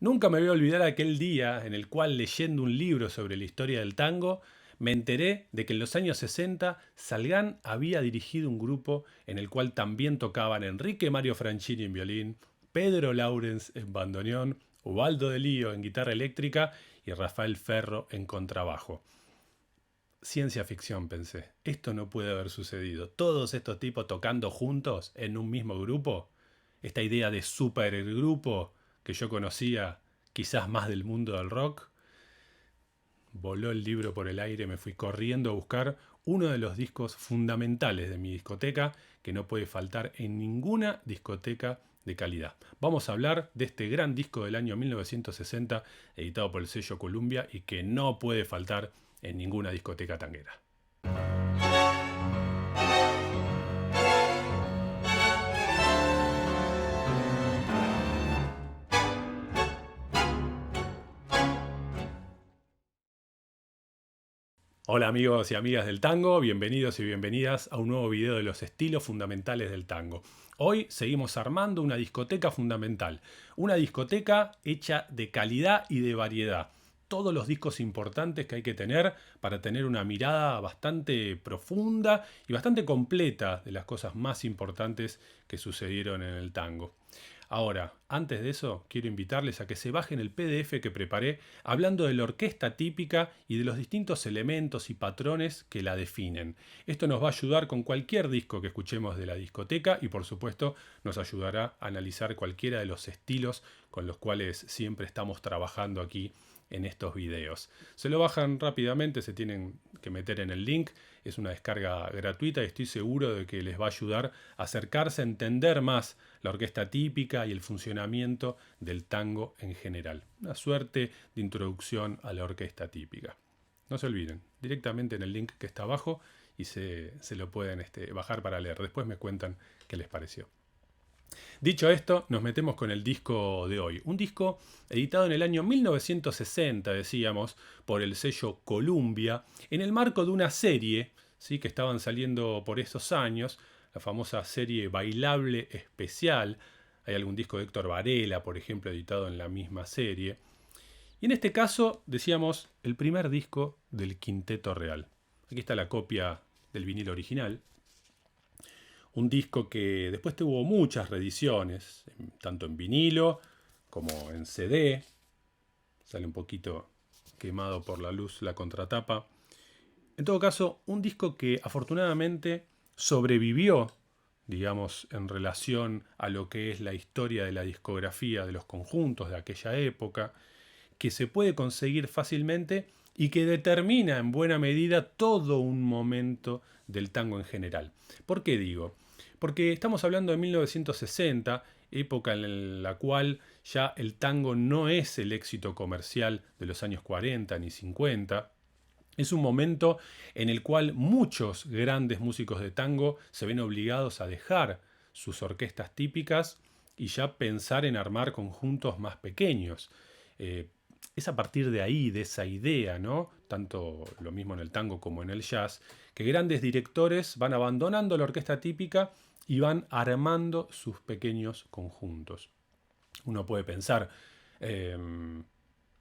Nunca me voy a olvidar aquel día en el cual, leyendo un libro sobre la historia del tango, me enteré de que en los años 60 Salgán había dirigido un grupo en el cual también tocaban Enrique Mario Franchini en violín, Pedro Laurens en bandoneón, Ubaldo de Lío en guitarra eléctrica y Rafael Ferro en contrabajo. Ciencia ficción, pensé. Esto no puede haber sucedido. Todos estos tipos tocando juntos en un mismo grupo. Esta idea de supergrupo que yo conocía quizás más del mundo del rock. Voló el libro por el aire, me fui corriendo a buscar uno de los discos fundamentales de mi discoteca que no puede faltar en ninguna discoteca de calidad. Vamos a hablar de este gran disco del año 1960 editado por el sello Columbia y que no puede faltar en ninguna discoteca tanguera. Hola amigos y amigas del tango, bienvenidos y bienvenidas a un nuevo video de los estilos fundamentales del tango. Hoy seguimos armando una discoteca fundamental, una discoteca hecha de calidad y de variedad. Todos los discos importantes que hay que tener para tener una mirada bastante profunda y bastante completa de las cosas más importantes que sucedieron en el tango. Ahora, antes de eso, quiero invitarles a que se bajen el PDF que preparé hablando de la orquesta típica y de los distintos elementos y patrones que la definen. Esto nos va a ayudar con cualquier disco que escuchemos de la discoteca y por supuesto nos ayudará a analizar cualquiera de los estilos con los cuales siempre estamos trabajando aquí en estos videos. Se lo bajan rápidamente, se tienen que meter en el link, es una descarga gratuita y estoy seguro de que les va a ayudar a acercarse a entender más la orquesta típica y el funcionamiento del tango en general. Una suerte de introducción a la orquesta típica. No se olviden, directamente en el link que está abajo y se lo pueden bajar para leer. Después me cuentan qué les pareció. Dicho esto, nos metemos con el disco de hoy. Un disco editado en el año 1960, decíamos, por el sello Columbia, en el marco de una serie, ¿sí?, que estaban saliendo por esos años, la famosa serie Bailable Especial. Hay algún disco de Héctor Varela, por ejemplo, editado en la misma serie. Y en este caso, decíamos, el primer disco del Quinteto Real. Aquí está la copia del vinilo original. Un disco que después tuvo muchas reediciones, tanto en vinilo como en CD. Sale un poquito quemado por la luz la contratapa. En todo caso, un disco que afortunadamente sobrevivió, digamos, en relación a lo que es la historia de la discografía de los conjuntos de aquella época, que se puede conseguir fácilmente y que determina en buena medida todo un momento del tango en general. ¿Por qué digo? Porque estamos hablando de 1960, época en la cual ya el tango no es el éxito comercial de los años 40 ni 50. Es un momento en el cual muchos grandes músicos de tango se ven obligados a dejar sus orquestas típicas y ya pensar en armar conjuntos más pequeños. Es a partir de ahí, de esa idea, ¿no?, tanto lo mismo en el tango como en el jazz, que grandes directores van abandonando la orquesta típica y van armando sus pequeños conjuntos. Uno puede pensar, eh,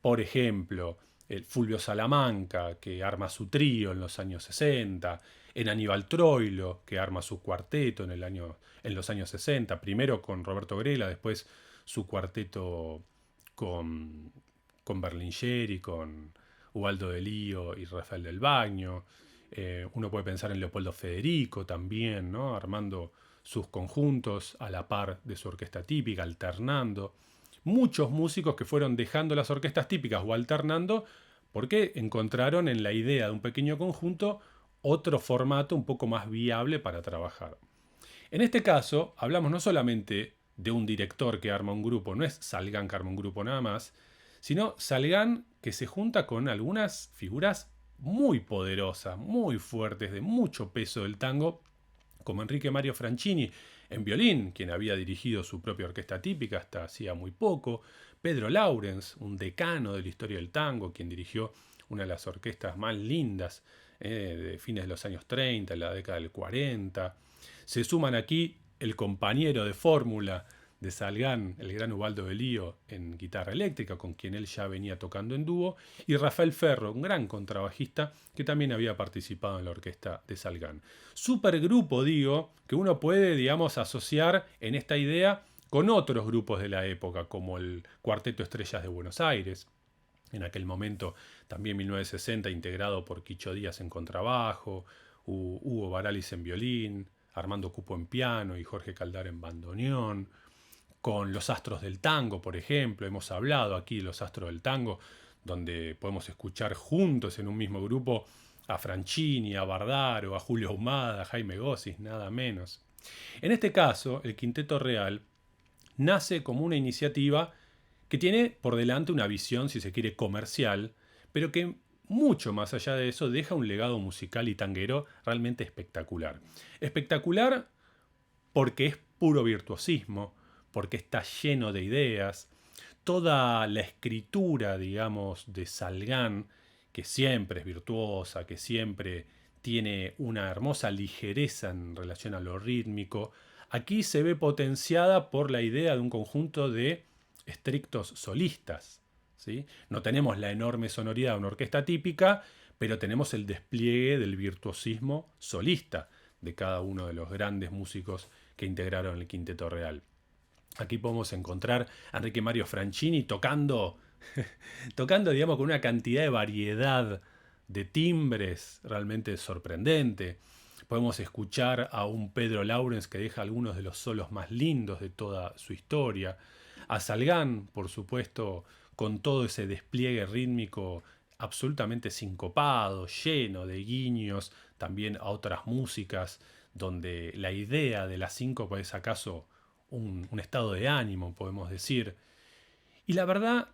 por ejemplo, el Fulvio Salamanca, que arma su trío en los años 60, en Aníbal Troilo, que arma su cuarteto en los años 60, primero con Roberto Grela, después su cuarteto con Berlingeri, con Ubaldo de Lío y Rafael del Baño. Uno puede pensar en Leopoldo Federico también, ¿no?, armando sus conjuntos a la par de su orquesta típica, alternando. Muchos músicos que fueron dejando las orquestas típicas o alternando porque encontraron en la idea de un pequeño conjunto otro formato un poco más viable para trabajar. En este caso, hablamos no solamente de un director que arma un grupo, no es Salgán que arma un grupo nada más, sino Salgán que se junta con algunas figuras muy poderosas, muy fuertes, de mucho peso del tango, como Enrique Mario Franchini en violín, quien había dirigido su propia orquesta típica hasta hacía muy poco, Pedro Laurens, un decano de la historia del tango, quien dirigió una de las orquestas más lindas de fines de los años 30, en la década del 40. Se suman aquí el compañero de fórmula de Salgán, el gran Ubaldo de Lío en guitarra eléctrica, con quien él ya venía tocando en dúo, y Rafael Ferro, un gran contrabajista que también había participado en la orquesta de Salgán. Supergrupo, digo, que uno puede, digamos, asociar en esta idea con otros grupos de la época, como el Cuarteto Estrellas de Buenos Aires, en aquel momento también 1960, integrado por Quicho Díaz en contrabajo, Hugo Baralis en violín, Armando Cupo en piano y Jorge Caldar en bandoneón, con los Astros del Tango, por ejemplo. Hemos hablado aquí de los Astros del Tango, donde podemos escuchar juntos en un mismo grupo a Franchini, a Bardaro, a Julio Ahumada, a Jaime Gossis, nada menos. En este caso, el Quinteto Real nace como una iniciativa que tiene por delante una visión, si se quiere, comercial, pero que mucho más allá de eso deja un legado musical y tanguero realmente espectacular. Espectacular porque es puro virtuosismo, porque está lleno de ideas. Toda la escritura, digamos, de Salgán, que siempre es virtuosa, que siempre tiene una hermosa ligereza en relación a lo rítmico, aquí se ve potenciada por la idea de un conjunto de estrictos solistas, ¿sí? No tenemos la enorme sonoridad de una orquesta típica, pero tenemos el despliegue del virtuosismo solista de cada uno de los grandes músicos que integraron el Quinteto Real. Aquí podemos encontrar a Enrique Mario Franchini tocando, digamos, con una cantidad de variedad de timbres realmente sorprendente. Podemos escuchar a un Pedro Laurens que deja algunos de los solos más lindos de toda su historia. A Salgán, por supuesto, con todo ese despliegue rítmico absolutamente sincopado, lleno de guiños también a otras músicas, donde la idea de la síncopa es acaso un estado de ánimo, podemos decir. Y la verdad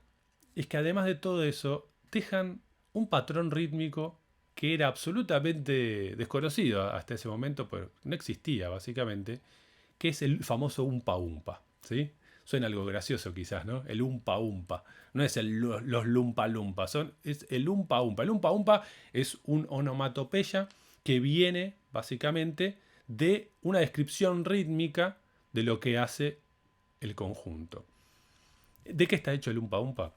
es que además de todo eso, dejan un patrón rítmico que era absolutamente desconocido hasta ese momento, pues no existía básicamente, que es el famoso umpa umpa, ¿sí? Suena algo gracioso quizás, ¿no? El umpa umpa. No es los lumpa lumpa, es el umpa umpa. El umpa umpa es un onomatopeya que viene básicamente de una descripción rítmica de lo que hace el conjunto. ¿De qué está hecho el umpa umpa?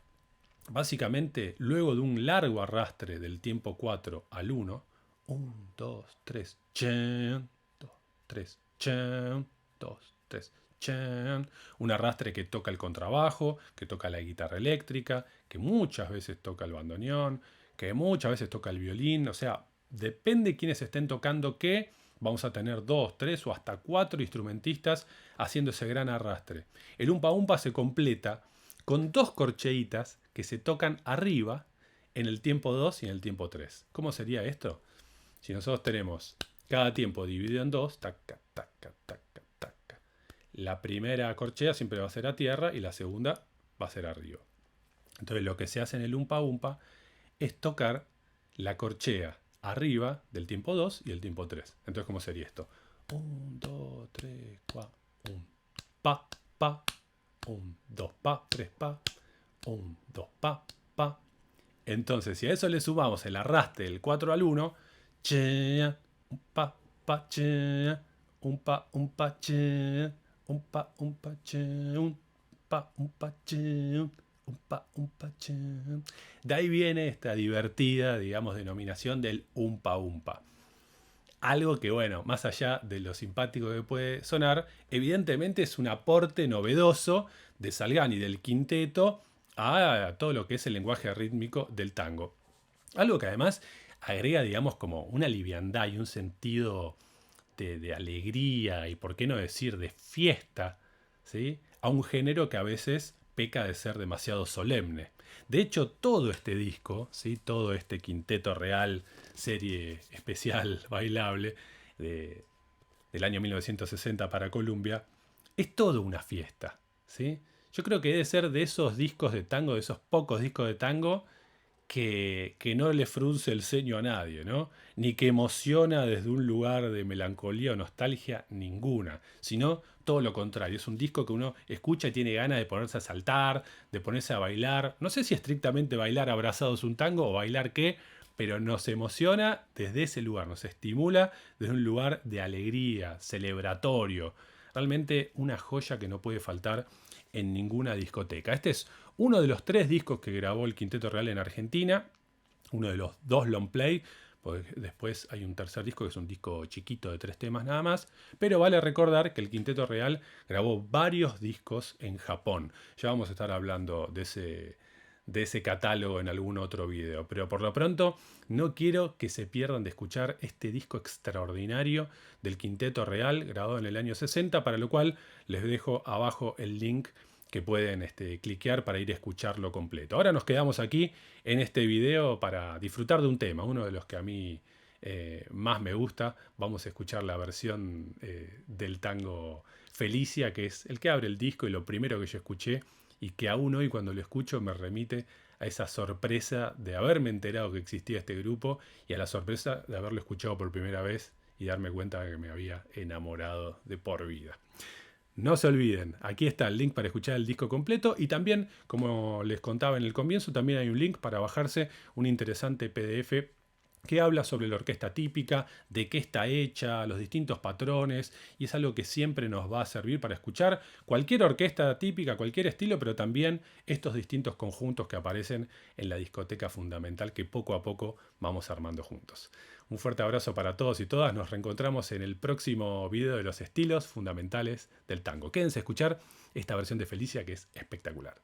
Básicamente, luego de un largo arrastre del tiempo 4 al 1, 1, 2, 3, chen, 2, 3, chen, 2, 3, chen, un arrastre que toca el contrabajo, que toca la guitarra eléctrica, que muchas veces toca el bandoneón, que muchas veces toca el violín, o sea, depende de quiénes estén tocando qué, vamos a tener 2, 3 o hasta 4 instrumentistas haciendo ese gran arrastre. El umpa umpa se completa con 2 corcheitas que se tocan arriba en el tiempo 2 y en el tiempo 3. ¿Cómo sería esto? Si nosotros tenemos cada tiempo dividido en 2, taca, taca, taca, taca. La primera corchea siempre va a ser a tierra y la segunda va a ser arriba. Entonces lo que se hace en el umpa umpa es tocar la corchea arriba del tiempo 2 y el tiempo 3. Entonces, ¿cómo sería esto? 1, 2, 3, 4, 1, pa, pa, 1, 2, pa, 3, pa, 1, 2, pa, pa. Entonces, si a eso le sumamos el arrastre del 4 al 1, che, un pa, che, un pa, che, un pa, che, un pa, che, un pa, che. De ahí viene esta divertida, digamos, denominación del umpa umpa. Algo que, bueno, más allá de lo simpático que puede sonar, evidentemente es un aporte novedoso de Salgán y del quinteto a todo lo que es el lenguaje rítmico del tango. Algo que además agrega, digamos, como una liviandad y un sentido de alegría y, por qué no decir, de fiesta, ¿sí? A un género que a veces peca de ser demasiado solemne. De hecho, todo este disco, ¿sí? Todo este Quinteto Real, serie especial bailable del año 1960 para Columbia, es todo una fiesta, ¿sí? Yo creo que debe ser de esos discos de tango, de esos pocos discos de tango que no le frunce el ceño a nadie, ¿no? Ni que emociona desde un lugar de melancolía o nostalgia ninguna, sino todo lo contrario. Es un disco que uno escucha y tiene ganas de ponerse a saltar, de ponerse a bailar. No sé si estrictamente bailar abrazados un tango o bailar qué, pero nos emociona desde ese lugar, nos estimula desde un lugar de alegría, celebratorio. Realmente una joya que no puede faltar en ninguna discoteca. Este es uno de los 3 discos que grabó el Quinteto Real en Argentina, uno de los 2 long play, porque después hay un tercer disco que es un disco chiquito de 3 temas nada más, pero vale recordar que el Quinteto Real grabó varios discos en Japón. Ya vamos a estar hablando de ese catálogo en algún otro video, pero por lo pronto no quiero que se pierdan de escuchar este disco extraordinario del Quinteto Real grabado en el año 60, para lo cual les dejo abajo el link que pueden cliquear para ir a escucharlo completo. Ahora nos quedamos aquí en este video para disfrutar de un tema, uno de los que a mí más me gusta. Vamos a escuchar la versión del tango Felicia, que es el que abre el disco y lo primero que yo escuché, y que aún hoy cuando lo escucho me remite a esa sorpresa de haberme enterado que existía este grupo y a la sorpresa de haberlo escuchado por primera vez y darme cuenta de que me había enamorado de por vida. No se olviden, aquí está el link para escuchar el disco completo y también, como les contaba en el comienzo, también hay un link para bajarse un interesante PDF que habla sobre la orquesta típica, de qué está hecha, los distintos patrones, y es algo que siempre nos va a servir para escuchar cualquier orquesta típica, cualquier estilo, pero también estos distintos conjuntos que aparecen en la discoteca fundamental que poco a poco vamos armando juntos. Un fuerte abrazo para todos y todas, nos reencontramos en el próximo video de los estilos fundamentales del tango. Quédense a escuchar esta versión de Felicia que es espectacular.